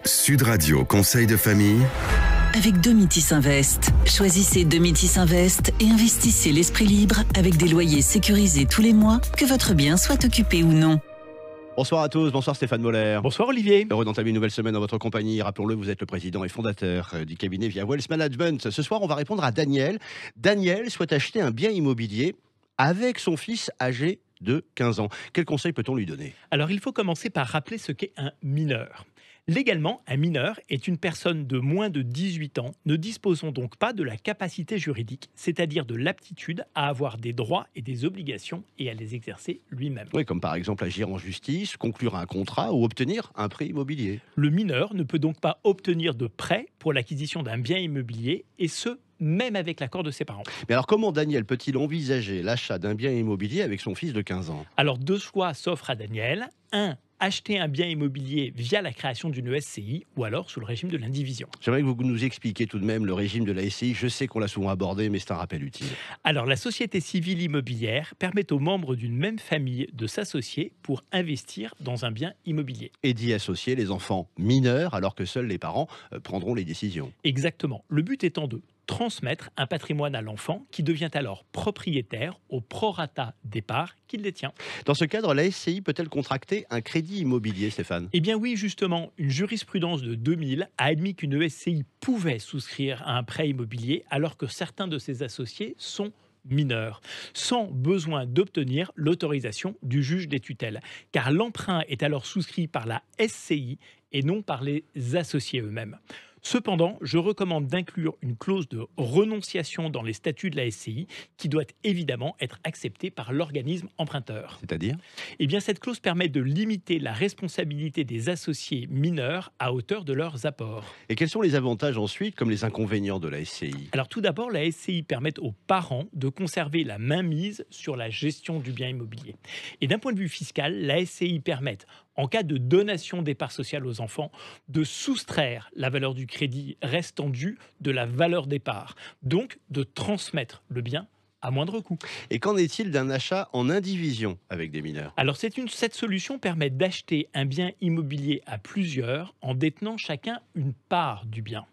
Sud Radio Conseil de famille. Avec Domitis Invest. Choisissez Domitis Invest et investissez l'esprit libre avec des loyers sécurisés tous les mois, que votre bien soit occupé ou non. Bonsoir à tous, bonsoir Stéphane Moller. Bonsoir Olivier. Heureux d'entamer une nouvelle semaine dans votre compagnie. Rappelons-le, vous êtes le président et fondateur du cabinet Via Wealth Management. Ce soir, on va répondre à Daniel. Daniel souhaite acheter un bien immobilier avec son fils âgé de 15 ans. Quel conseil peut-on lui donner ? Alors, il faut commencer par rappeler ce qu'est un mineur. Légalement, un mineur est une personne de moins de 18 ans, ne disposant donc pas de la capacité juridique, c'est-à-dire de l'aptitude à avoir des droits et des obligations et à les exercer lui-même. Oui, comme par exemple agir en justice, conclure un contrat ou obtenir un prêt immobilier. Le mineur ne peut donc pas obtenir de prêt pour l'acquisition d'un bien immobilier, et ce, même avec l'accord de ses parents. Mais alors comment Daniel peut-il envisager l'achat d'un bien immobilier avec son fils de 15 ans ? Alors, deux choix s'offrent à Daniel. Un, acheter un bien immobilier via la création d'une SCI ou alors sous le régime de l'indivision. J'aimerais que vous nous expliquiez tout de même le régime de la SCI. Je sais qu'on l'a souvent abordé, mais c'est un rappel utile. Alors, la société civile immobilière permet aux membres d'une même famille de s'associer pour investir dans un bien immobilier. Et d'y associer les enfants mineurs, alors que seuls les parents prendront les décisions. Exactement. Le but étant de transmettre un patrimoine à l'enfant qui devient alors propriétaire au prorata des parts qu'il détient. Dans ce cadre, la SCI peut-elle contracter un crédit immobilier, Stéphane ? Eh bien oui, justement, une jurisprudence de 2000 a admis qu'une SCI pouvait souscrire à un prêt immobilier alors que certains de ses associés sont mineurs, sans besoin d'obtenir l'autorisation du juge des tutelles, car l'emprunt est alors souscrit par la SCI et non par les associés eux-mêmes. Cependant, je recommande d'inclure une clause de renonciation dans les statuts de la SCI qui doit évidemment être acceptée par l'organisme emprunteur. C'est-à-dire ? Eh bien, cette clause permet de limiter la responsabilité des associés mineurs à hauteur de leurs apports. Et quels sont les avantages ensuite, comme les inconvénients de la SCI ? Alors tout d'abord, la SCI permet aux parents de conserver la mainmise sur la gestion du bien immobilier. Et d'un point de vue fiscal, la SCI permet, en cas de donation des parts sociales aux enfants, de soustraire la valeur du crédit restant due de la valeur des parts, donc de transmettre le bien à moindre coût. Et qu'en est-il d'un achat en indivision avec des mineurs ? Alors cette solution permet d'acheter un bien immobilier à plusieurs en détenant chacun une part du bien.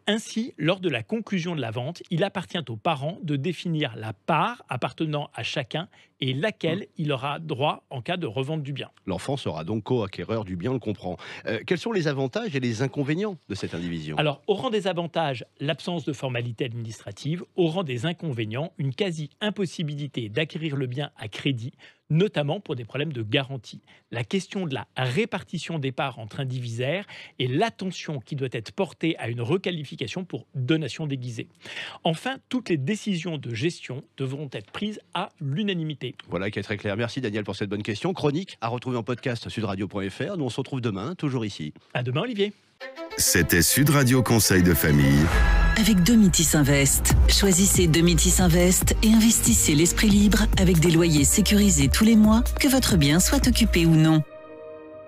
Ainsi, lors de la conclusion de la vente, il appartient aux parents de définir la part appartenant à chacun et laquelle il aura droit en cas de revente du bien. L'enfant sera donc co-acquéreur du bien, on le comprend. Quels sont les avantages et les inconvénients de cette indivision ? Alors, au rang des avantages, l'absence de formalités administratives. Au rang des inconvénients, une quasi-impossibilité d'acquérir le bien à crédit, notamment pour des problèmes de garantie. La question de la répartition des parts entre indivisaires et l'attention qui doit être portée à une requalification pour donation déguisée. Enfin, toutes les décisions de gestion devront être prises à l'unanimité. Voilà qui est très clair. Merci Daniel pour cette bonne question. Chronique à retrouver en podcast sudradio.fr. Nous on se retrouve demain, toujours ici. À demain Olivier. C'était Sud Radio Conseil de famille. Avec Domitis Invest. Choisissez Domitis Invest et investissez l'esprit libre avec des loyers sécurisés tous les mois, que votre bien soit occupé ou non.